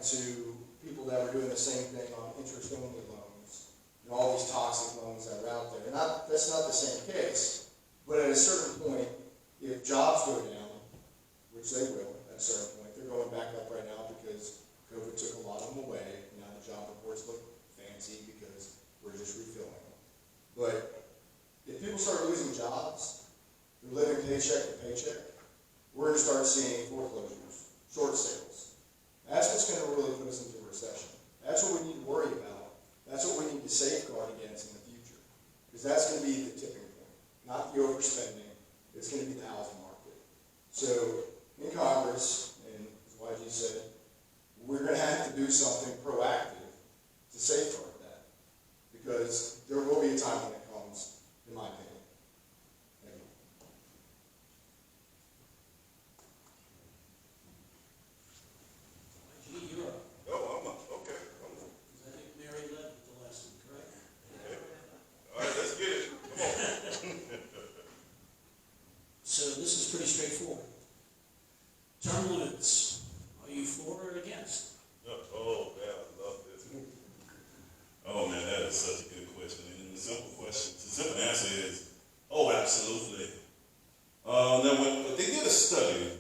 to people that were doing the same thing on interest-only loans and all these toxic loans that are out there. And that's not the same case, but at a certain point, if jobs go down, which they will at a certain point, they're going back up right now because COVID took a lot of them away. Now the job reports look fancy because we're just refilling them. But if people start losing jobs, they're living paycheck to paycheck, we're going to start seeing foreclosures, short sales. That's what's going to really put us into a recession. That's what we need to worry about. That's what we need to safeguard against in the future. Because that's going to be the tipping point, not the overspending. It's going to be the housing market. So in Congress, and as YG said, we're going to have to do something proactive to safeguard that. Because there will be a time when it comes, in my opinion. Thank you. YG, you're up. Oh, I'm up. Okay. I think Mary led with the last one, correct? Okay. All right, let's get it. Come on. So this is pretty straightforward. Term limits. Are you for or against? Oh, man, I love this. Oh, man, that is such a good question. And the simple answer is, oh, absolutely. Now, when they did a study,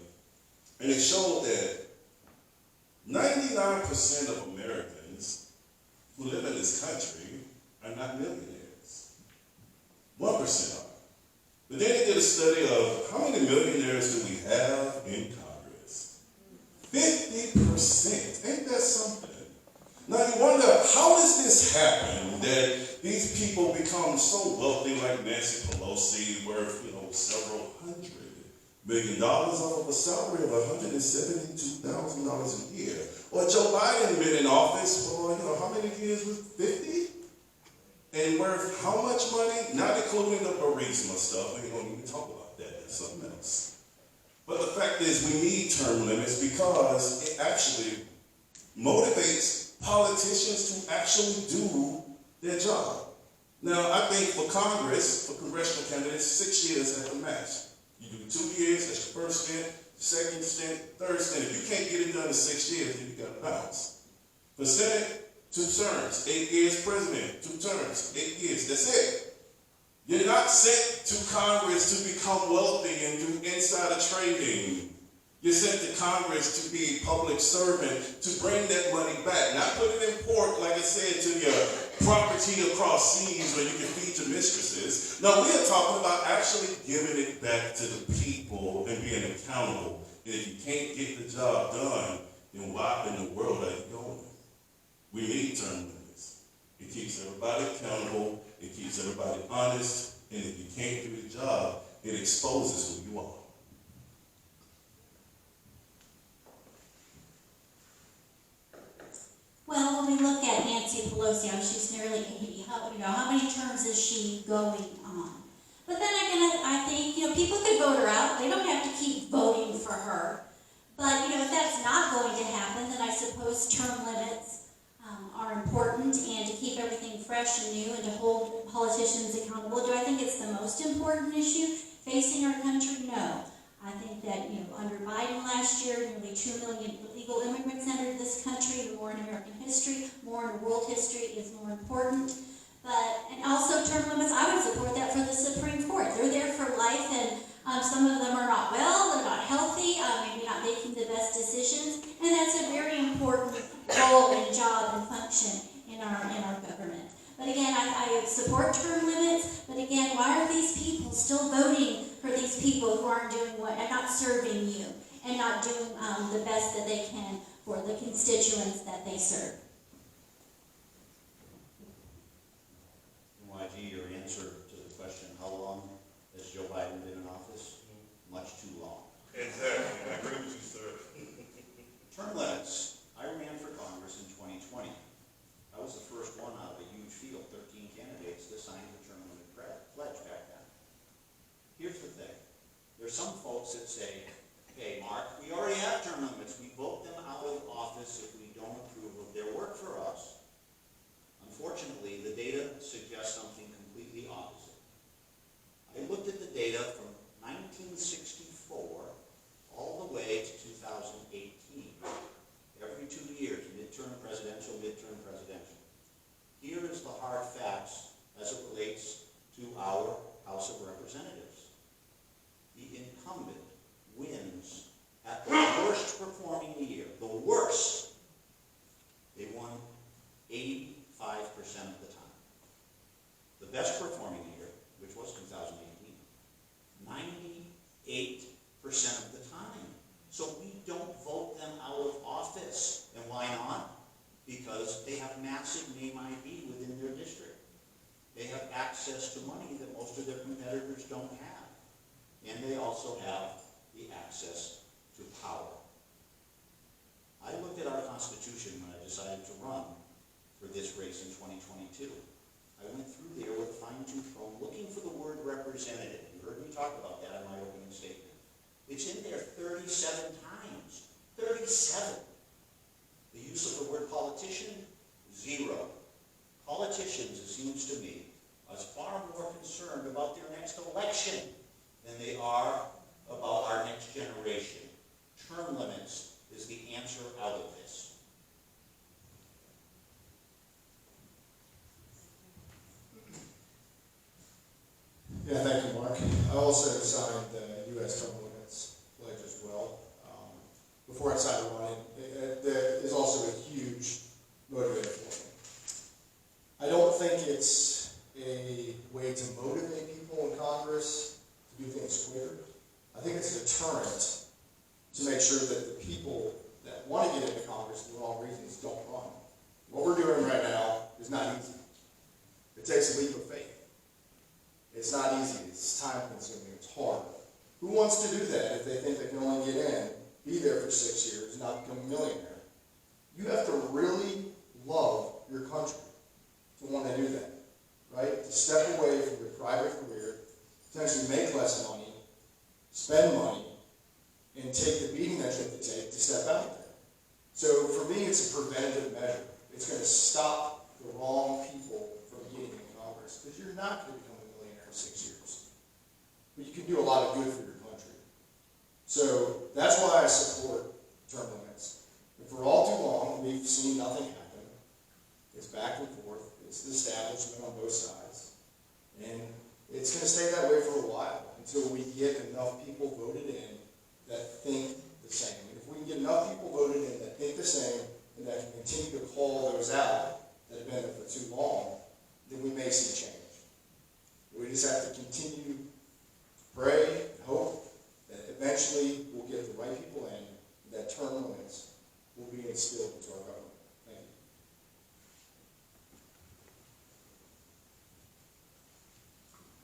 and it showed that 99% of Americans who live in this country are not millionaires. 1% are. But then they did a study of how many millionaires do we have in Congress? 50%. Ain't that something? Now you wonder, how does this happen that these people become so wealthy like Nancy Pelosi, worth, several $100 million off of a salary of $172,000 a year? Or Joe Biden been in office for, how many years? 50? And worth how much money? Not including the Burisma stuff. We don't even talk about that. That's something else. But the fact is, we need term limits because it actually motivates politicians to actually do their job. Now, I think for Congress, for congressional candidates, 6 years at the max. You do 2 years, that's your first stint, second stint, third stint. If you can't get it done in 6 years, then you got to bounce. For Senate, 2 terms, 8 years president, 2 terms, 8 years, that's it. You're not sent to Congress to become wealthy and do insider trading. You're sent to Congress to be a public servant, to bring that money back. Not put it in port, like I said, to your property across seas where you can feed your mistresses. No, we are talking about actually giving it back to the people and being accountable. And if you can't get the job done, then why in the world are you going? We need term limits. It keeps everybody accountable. It keeps everybody honest. And if you can't do the job, it exposes who you are. Well, when we look at Nancy Pelosi, she's nearly 80. How many terms is she going on? But then again, I think, people could vote her out. They don't have to keep voting for her. But, if that's not going to happen, then I suppose term limits are important, and to keep everything fresh and new and to hold politicians accountable. Do I think it's the most important issue facing our country? No. I think that, under Biden last year, nearly 2 million illegal immigrants entered this country. More in American history, more in world history is more important. And also term limits, I would support that for the Supreme Court. They're there for life, and some of them are not well, they're not healthy, maybe not making the best decisions, and that's a very important role and job and function in our government. But again, I support term limits, but again, why are these people still voting for these people who aren't doing and not serving you, and not doing the best that they can for the constituents that they serve? YG, your answer to the question, how long has Joe Biden been in office? Much too long. Exactly. I agree with you, sir. Term limits. I ran for Congress in 2020. I was the first one out of a huge field, 13 candidates, to sign the term limit pledge back then. Here's the thing. There's some folks that say, hey, Mark, we already have term limits. We vote them out of office if we don't approve of their work for us. Unfortunately, the data suggests something completely opposite. I looked at the data from 1964 all the way to 2018. Every 2 years, of the time. So we don't vote them out of office. And why not? Because they have massive name ID within their district. They have access to money that most of their competitors don't have. And they also have the access to power. I looked at our Constitution when I decided to run for this race in 2022. I went through there with a fine-tooth comb looking for the word representative. You heard me talk about that in my opening statement. It's in there 37 times. 37. The use of the word politician, 0. Politicians, it seems to me, are far more concerned about their next election than they are about our next generation. Term limits is the answer out of this. Yeah, thank you, Mark. I also signed the U.S. term limits pledge as well. Before I decided to run it is also a huge motivator for me. I don't think it's a way to motivate people in Congress to do things quicker. I think it's a deterrent to make sure that the people that want to get into Congress for the wrong reasons don't run. What we're doing right now is not easy. It takes a leap of faith. It's not easy. It's time-consuming. It's hard. Who wants to do that if they think they can only get in, be there for 6 years, and not become a millionaire? You have to really love your country to want to do that, right? To step away from your private career, potentially make less money, spend money, and take the beating that you have to take to step out there. So for me, it's a preventative measure. It's going to stop the wrong people from getting in Congress, because you're not going to become a millionaire in 6 years. But you can do a lot of good for your country. So that's why I support term limits. And for all too long, we've seen nothing happen. It's back and forth. It's the establishment on both sides. And it's going to stay that way for a while until we get enough people voted in that think the same. And if we can get enough people voted in that think the same and that can continue to call those out that have been there for too long, then we may see change. We just have to continue to pray and hope that eventually we'll get the right people in, and that term limits will be instilled into our government. Thank you.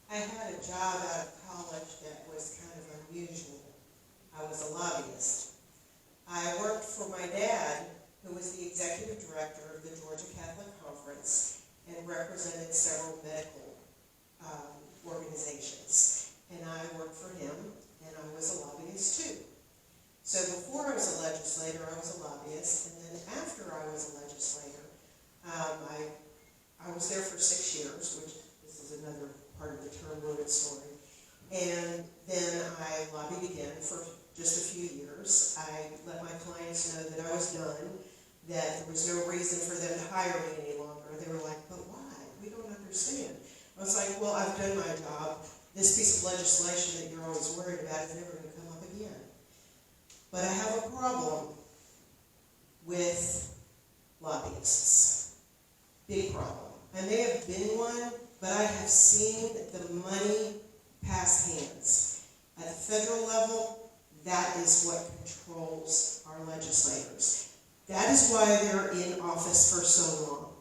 I had a job out of college that was kind of unusual. I was a lobbyist. I worked for my dad, who was the executive director of the Georgia Catholic Conference and represented several medical organizations. And I worked for him, and I was a lobbyist too. So before I was a legislator, I was a lobbyist, and then after I was a legislator, I was there for 6 years, which this is another part of the term limit story. And then I lobbied again for just a few years. I let my clients know that I was done, that there was no reason for them to hire me any longer. They were like, but why? We don't understand. I was like, well, I've done my job. This piece of legislation that you're always worried about is never going to come up again. But I have a problem with lobbyists. Big problem. I may have been one, but I have seen the money pass hands. At the federal level, that is what controls our legislators. That is why they're in office for so long.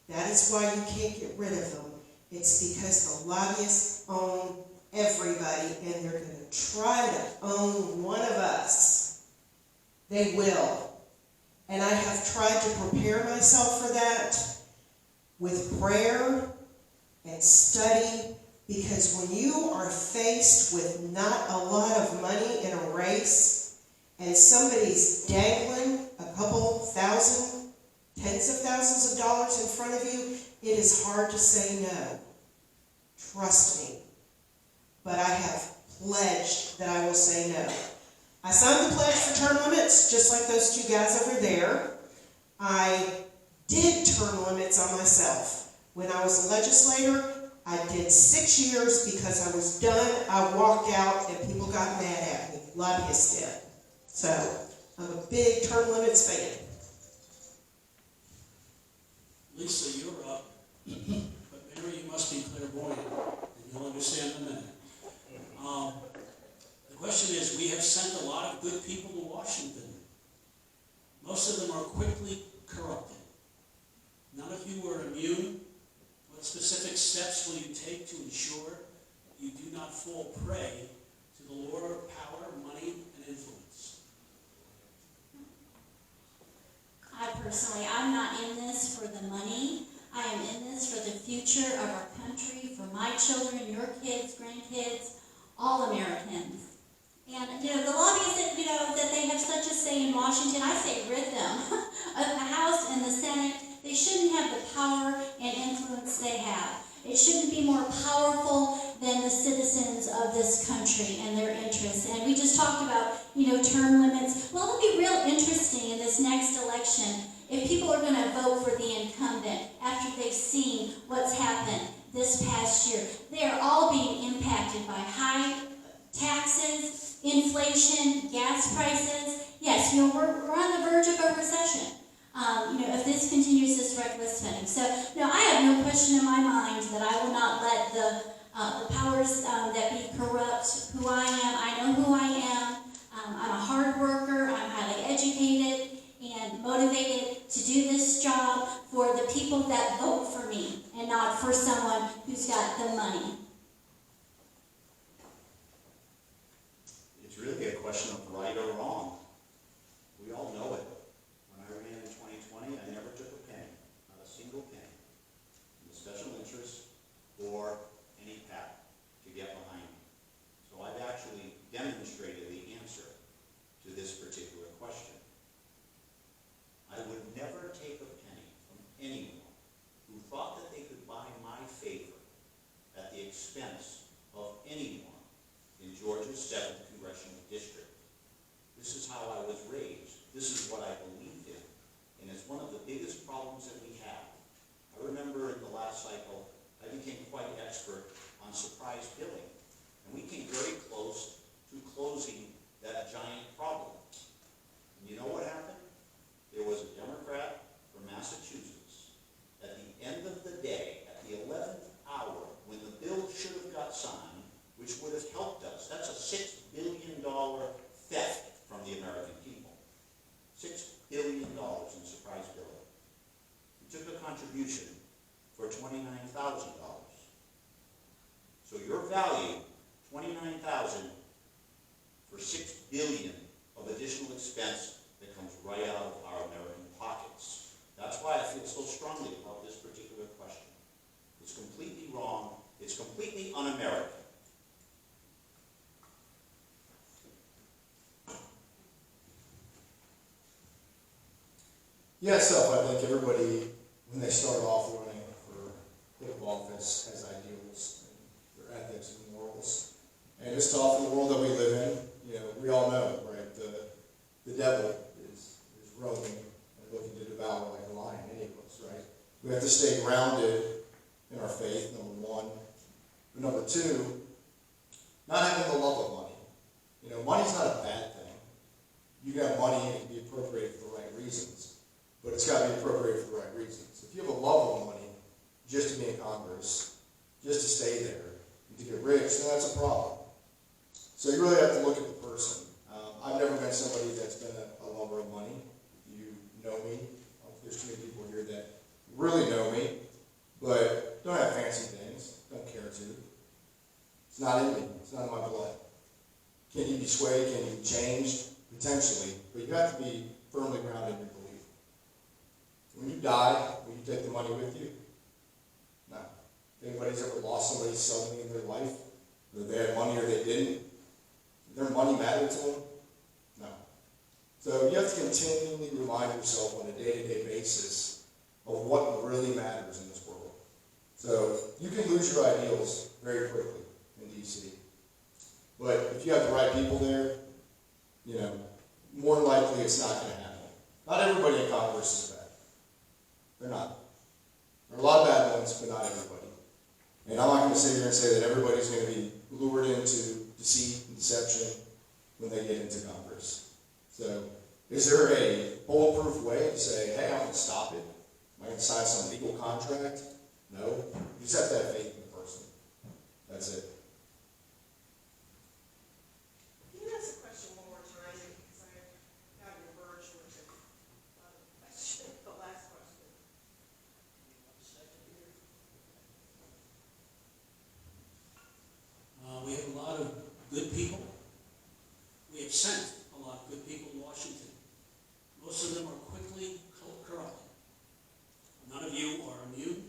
That is why you can't get rid of them. It's because the lobbyists own everybody, and they're going to try to own one of us. They will. And I have tried to prepare myself for that with prayer and study, because when you are faced with not a lot of money in a race, and somebody's dangling a couple thousand, tens of thousands of dollars in front of you, it is hard to say no. Trust me. But I have pledged that I will say no. I signed the pledge for term limits, just like those two guys over there. I did term limits on myself. When I was a legislator, I did 6 years because I was done. I walked out and people got mad at me. Lobbyists did. So I'm a big term limits fan. Lisa, you're up. But Mary, you must be clairvoyant, and you'll understand in a minute. The Question is, we have sent a lot of good people to Washington. Most of them are quickly corrupted. None of you are immune. What specific steps will you take to ensure you do not fall prey to the lure of power, money, and influence? I personally, I'm not in this for the money. I am in this for the future of our country, for my children, your kids, grandkids, all Americans. And, the lobbyists that they have such a say in Washington, I say rid them of the House and the Senate. They shouldn't have the power and influence they have. It shouldn't be more powerful than the citizens of this country and their interests. And we just talked about, term limits. Well, it'll be real interesting in this next election if people are going to vote for the incumbent after they've seen what's happened this past year. They are all being impacted by high taxes, inflation, gas prices. Yes, we're on the verge of a recession. If this continues this reckless spending. So, no, I have no question in my mind that I will not let the powers that be corrupt who I am. I know who I am. I'm a hard worker. I'm highly educated and motivated to do this job for the people that vote for me and not for someone who's got the money. It's really a question of right or wrong. We all know it. When I ran in 2020, I never took a penny, not a single penny, in the special interest or any PAC to get behind me. So I've actually demonstrated the answer to this particular question. I would never take a penny from anyone who thought that they could buy my favor at the expense of anyone in Georgia's 7th Congressional District. This is how I was raised. This is what I believed in. And it's one of the biggest problems that we have. I remember in the last cycle, I became quite expert on surprise billing. And we came very close to closing that giant problem. And you know what happened? There was a Democrat from Massachusetts. At the end of the day, at the 11th hour, when the bill should have got signed, which would have helped us, that's a $6 billion theft from the American people. $6 billion in surprise billing. We took a contribution for $29,000. So your value, $29,000 for $6 billion of additional expense that comes right out of our American pockets. That's why I feel so strongly about this particular question. It's completely wrong. It's completely un-American. Yeah, so I think everybody, when they start off running for political office, has ideals and their ethics and morals. And it's tough in the world that we live in. We all know, right? The devil is roaming and looking to devour like a lion, any of us, right? We have to stay grounded in our faith, number one. But number two, not having the love of money. Money's not a bad thing. You got money and it can be appropriated for the right reasons. But it's got to be appropriated for the right reasons. If you have a love of money just to be in Congress, just to stay there, and to get rich, then that's a problem. So you really have to look at the person. I've never been somebody that's been a lover of money. You know me. There's too many people here that really know me, but don't have fancy things. Don't care to. It's not in me. It's not in my blood. Can you be swayed? Can you be changed? Potentially. But you have to be firmly grounded in your belief. When you die, will you take the money with you? No. If anybody's ever lost somebody suddenly in their life, whether they had money or they didn't, did their money matter to them? No. So you have to continually remind yourself on a day-to-day basis of what really matters in this world. So you can lose your ideals very quickly in D.C. But if you have the right people there, more likely it's not going to happen. Not everybody in Congress is bad. They're not. There are a lot of bad ones, but not everybody. And I'm not going to sit here and say that everybody's going to be lured into deceit and deception when they get into Congress. So, is there a bulletproof way to say, hey, I'm going to stop it? Am I going to sign some legal contract? No. You just have to have faith in the person. That's it. lot of good people in Washington. Most of them are quickly corrupted. None of you are immune.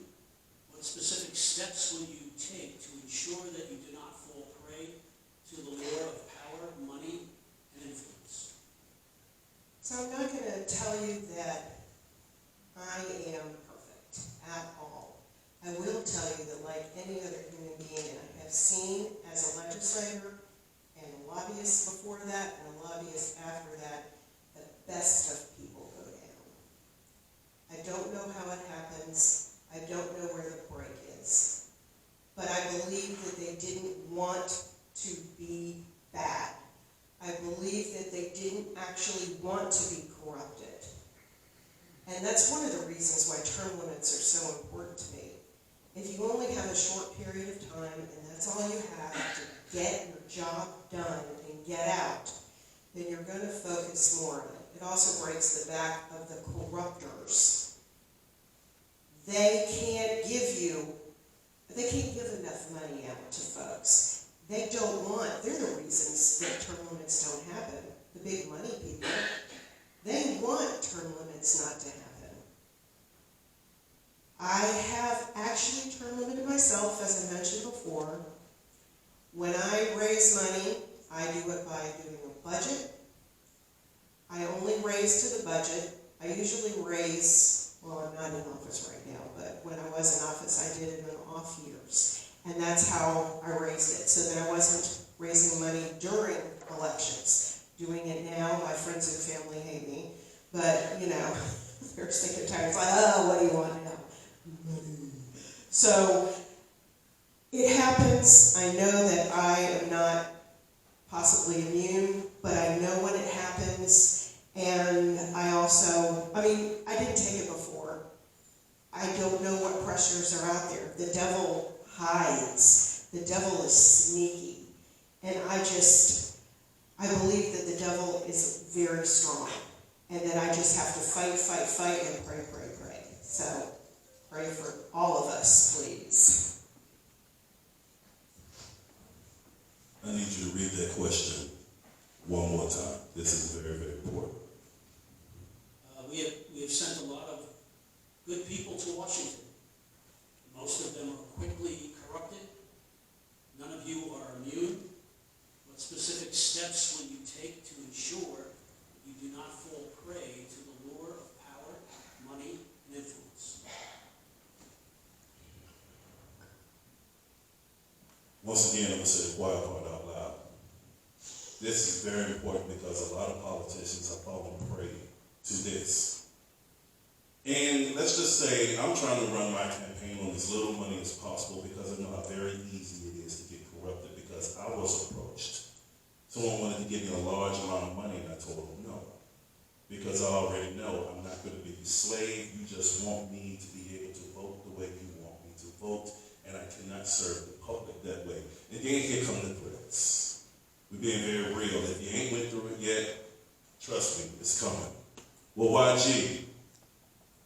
What specific steps will you take to ensure that you do not fall prey to the lure of power, money, and influence? So I'm not going to tell you that I am perfect at all. I will tell you that like any other human being, and I have seen as a legislator and a lobbyist before that and a lobbyist after that, the best of people go down. I don't know how it happens. I don't know where the break is. But I believe that they didn't want to be bad. I believe that they didn't actually want to be corrupted. And that's one of the reasons why term limits are so important to me. If you only have a short period of time and that's all you have to get your job done and get out, then you're going to focus more on it. It also breaks the back of the corruptors. They can't give enough money out to folks. They don't want, they're the reasons that term limits don't happen. The big money people, they want term limits not to happen. I have actually term limited myself, as I mentioned before. When I raise money, I do it by doing a budget. I only raise to the budget. I usually raise, well, I'm not in office right now, but when I was in office, I did it in off years. And that's how I raised it, so that I wasn't raising money during elections. Doing it now, my friends and family hate me, but, you know, they're sick and tired. It's like, oh, what do you want now? So, it happens. I know that I am not possibly immune, but I know when it happens, and I also, I didn't take it before. I don't know what pressures are out there. The devil hides. The devil is sneaky. And I believe that the devil is very strong. And that I just have to fight, and pray. So, pray for all of us, please. I need you to read that question one more time. This is very, very important. We have sent a lot of good people to Washington. Most of them are quickly corrupted. None of you are immune. What specific steps will you take to ensure you do not fall prey to the lure of power, money, and influence? Once again, I'm going to say the quiet part out loud. This is very important because a lot of politicians have fallen prey to this. And let's just say I'm trying to run my campaign on as little money as possible because I know how very easy it is to get corrupted, because I was approached. Someone wanted to give me a large amount of money and I told them no. Because I already know I'm not going to be your slave. You just want me to be able to vote the way you want me to vote, and I cannot serve the public that way. And then here come the threats. We're being very real. If you ain't went through it yet, trust me, it's coming. Well, YG,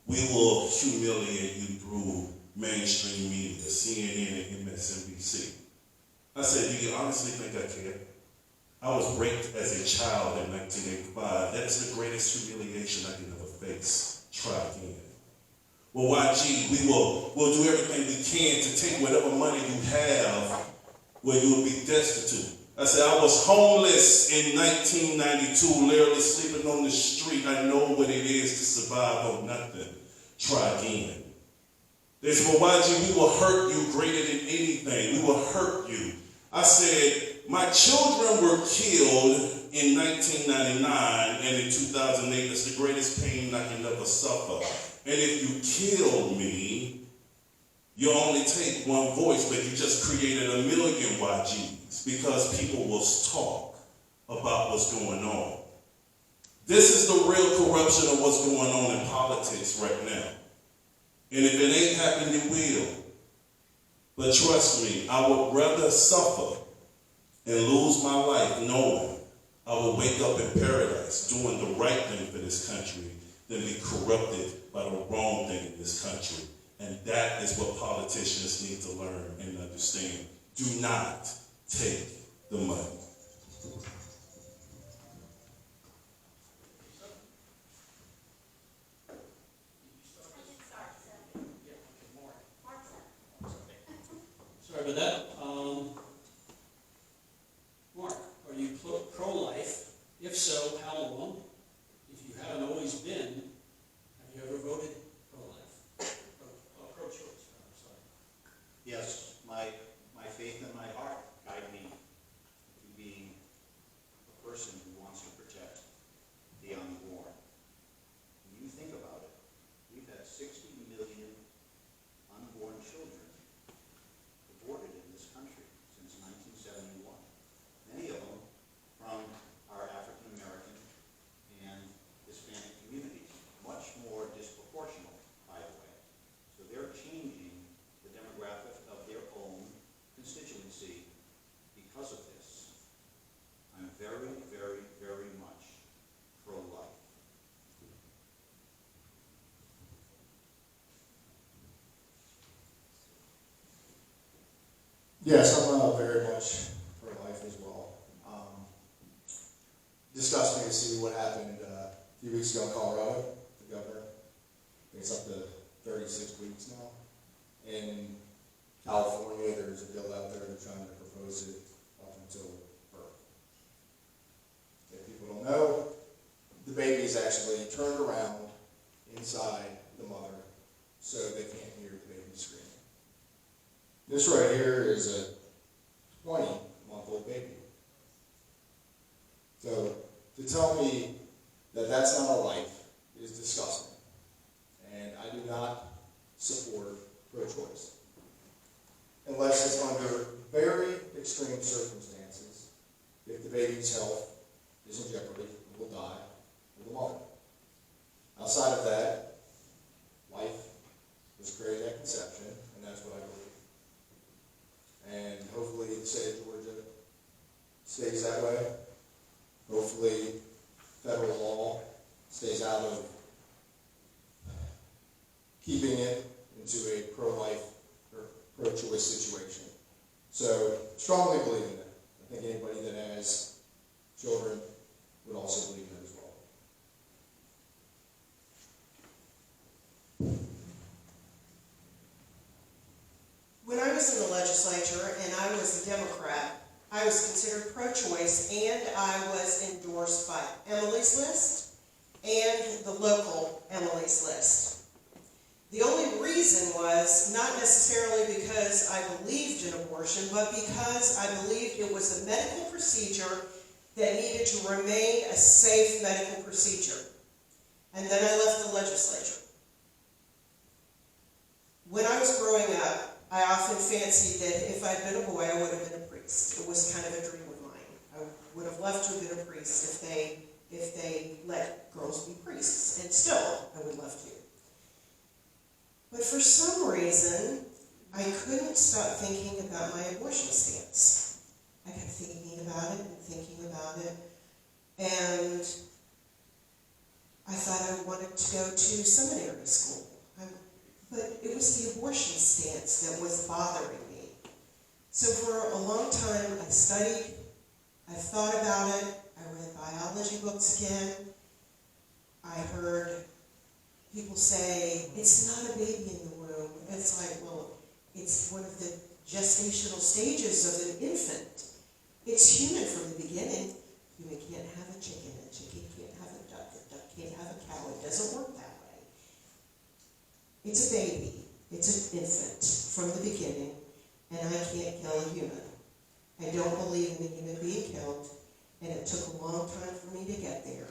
we will humiliate you through mainstream media, CNN and MSNBC. I said, do you honestly think I care? I was raped as a child in 1985. That is the greatest humiliation I can ever face. Try again. Well, YG, we'll do everything we can to take whatever money you have where you will be destitute. I said, I was homeless in 1992, literally sleeping on the street. I know what it is to survive on nothing. Try again. They said, well, YG, we will hurt you greater than anything. We will hurt you. I said, my children were killed in 1999, and in 2008, that's the greatest pain I can ever suffer. And if you kill me, you only take one voice, but you just created a million YGs because people will talk about what's going on. This is the real corruption of what's going on in politics right now. And if it ain't happened, it will. But trust me, I would rather suffer and lose my life knowing I will wake up in paradise doing the right thing for this country than be corrupted by the wrong thing in this country. And that is what politicians need to learn and understand. Do not take the money. so, how long? If you haven't always been, have you ever voted pro-life? Pro-choice, I'm sorry. Yes, my faith and my heart guide me to being a person who wants to protect the unborn. When you think about it, we've had 60 million unborn children aborted in this country since 1971. Many of them from our African American and Hispanic communities, much more disproportional, by the way. So they're changing the demographic of their own constituency because of this. I'm very, very, very much pro-life. Yes, I'm very much for life as well. Disgusting to see what happened a few weeks ago in Colorado, the governor. I think it's up to 36 weeks now. In California, there's a bill out there, they're trying to propose it up until birth. If people don't know, the baby is actually turned around inside the mother so they can't hear the baby screaming. This right here is a 20-month-old baby. So to tell me that that's not a life is disgusting. And I do not support pro-choice. Unless it's under very extreme circumstances. If the baby's health is in jeopardy, it will die with the mother. Outside of that, life was created at conception, and that's what I believe. And hopefully the state of Georgia stays that way. Hopefully federal law stays out of keeping it into a pro-life or pro-choice situation. So strongly believe in that. I think anybody that has children would also believe in it as well. When I was in the legislature and I was a Democrat, I was considered pro-choice and I was endorsed by Emily's List and the local Emily's List. The only reason was not necessarily because I believed in abortion, but because I believed it was a medical procedure that needed to remain a safe medical procedure. And then I left the legislature. When I was growing up, I often fancied that if I'd been a boy, I would have been a priest. It was kind of a dream of mine. I would have loved to have been a priest if they let girls be priests. And still, I would love to. But for some reason, I couldn't stop thinking about my abortion stance. I kept thinking about it and thinking about it. And I thought I wanted to go to seminary school. But it was the abortion stance that was bothering me. So for a long time, I studied, I thought about it, I read biology books again. I heard people say, it's not a baby in the womb. It's like, well, it's one of the gestational stages of an infant. It's human from the beginning. Human can't have a chicken can't have a duck can't have a cow. It doesn't work that way. It's a baby. It's an infant from the beginning, and I can't kill a human. I don't believe in a human being killed, and it took a long time for me to get there.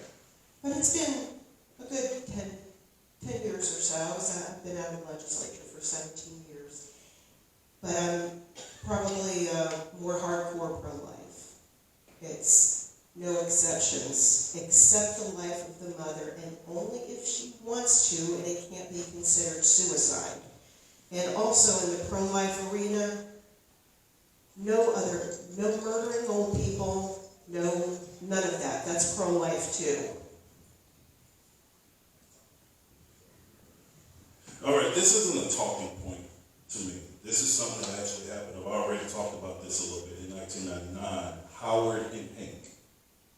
But it's been a good 10 years or so. I've been out of the legislature for 17 years. But I'm probably more hardcore pro-life. It's no exceptions, except the life of the mother, and only if she wants to, and it can't be considered suicide. And also in the pro-life arena, no murdering old people, none of that. That's pro-life too. All right, this isn't a talking point to me. This is something that actually happened. I've already talked about this a little bit. In 1999, Howard and Hank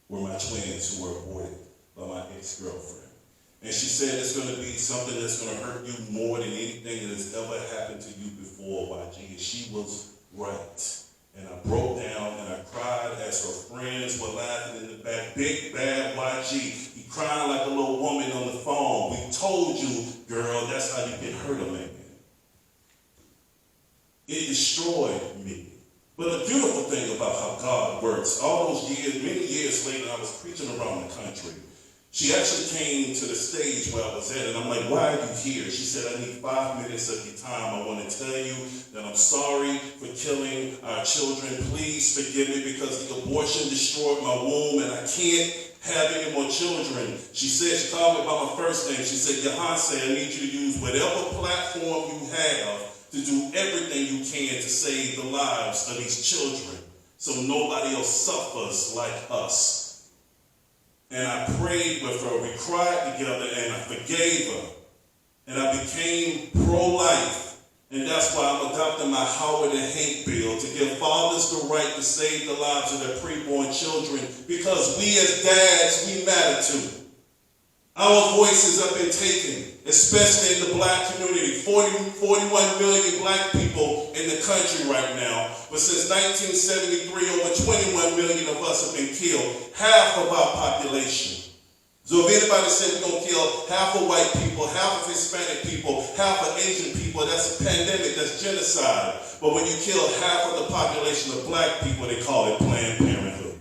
were my twins who were aborted by my ex-girlfriend. And she said it's going to be something that's going to hurt you more than anything that has ever happened to you before, YG. And she was right. And I broke down and I cried as her friends were laughing in the back. Big bad YG, he crying like a little woman on the phone. We told you, girl, that's how you get hurt a man. It destroyed me. But the beautiful thing about how God works, all those years, many years later, I was preaching around the country. She actually came to the stage where I was at, and I'm like, why are you here? She said, I need 5 minutes of your time. I want to tell you that I'm sorry for killing our children. Please forgive me because the abortion destroyed my womb, and I can't have any more children. She said, she called me by my first name. She said, Yohanse, I need you to use whatever platform you have to do everything you can to save the lives of these children so nobody else suffers like us. And I prayed with her. We cried together and I forgave her. And I became pro-life. And that's why I'm adopting my Howard and Hank bill to give fathers the right to save the lives of their preborn children because we as dads, we matter too. Our voices have been taken, especially in the black community. 41 million black people in the country right now. But since 1973, over 21 million of us have been killed, half of our population. So if anybody said we're going to kill half of white people, half of Hispanic people, half of Asian people, that's a pandemic, that's genocide. But when you kill half of the population of black people, they call it Planned Parenthood.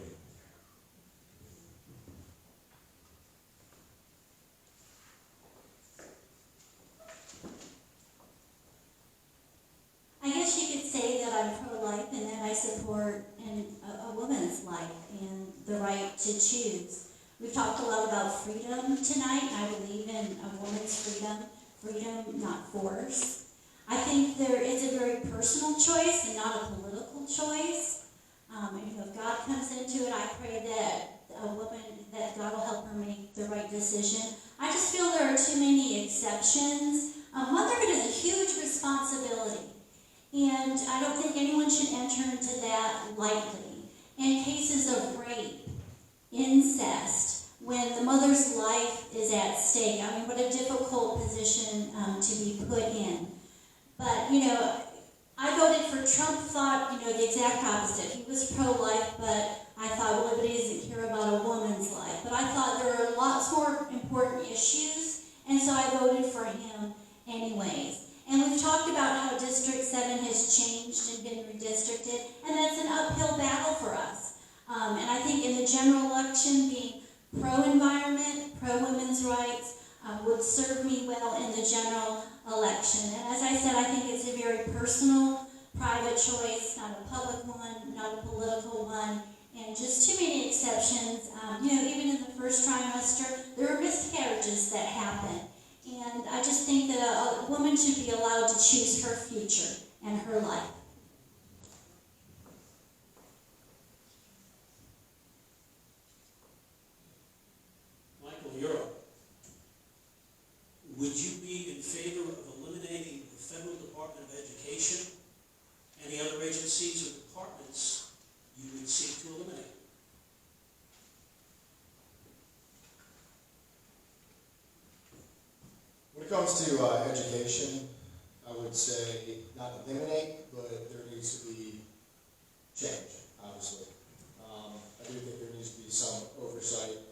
I guess you could say that I'm pro-life and that I support a woman's life and the right to choose. We've talked a lot about freedom tonight. I believe in a woman's freedom, not force. I think there is a very personal choice and not a political choice. If God comes into it, I pray that a woman, that God will help her make the right decision. I just feel there are too many exceptions. Motherhood is a huge responsibility. And I don't think anyone should enter into that lightly. In cases of rape, incest, when the mother's life is at stake, I mean, what a difficult position to be put in. But, I voted for Trump, thought, the exact opposite. He was pro-life, but I thought, well, everybody doesn't care about a woman's life. But I thought there are lots more important issues, and so I voted for him anyways. And we've talked about how District 7 has changed and been redistricted, and that's an uphill battle for us. And I think in the general election, being pro-environment, pro-women's rights, would serve me well in the general election. And as I said, I think it's a very personal, private choice, not a public one, not a political one, and just too many exceptions. Even in the first trimester, there are miscarriages that happen. And I just think that a woman should be allowed to choose her future and her life. Michael, you're up. Would you be in favor of eliminating the Federal Department of Education? Any other agencies or departments you would seek to eliminate? When it comes to education, I would say not eliminate, but there needs to be change, obviously. I do think there needs to be some oversight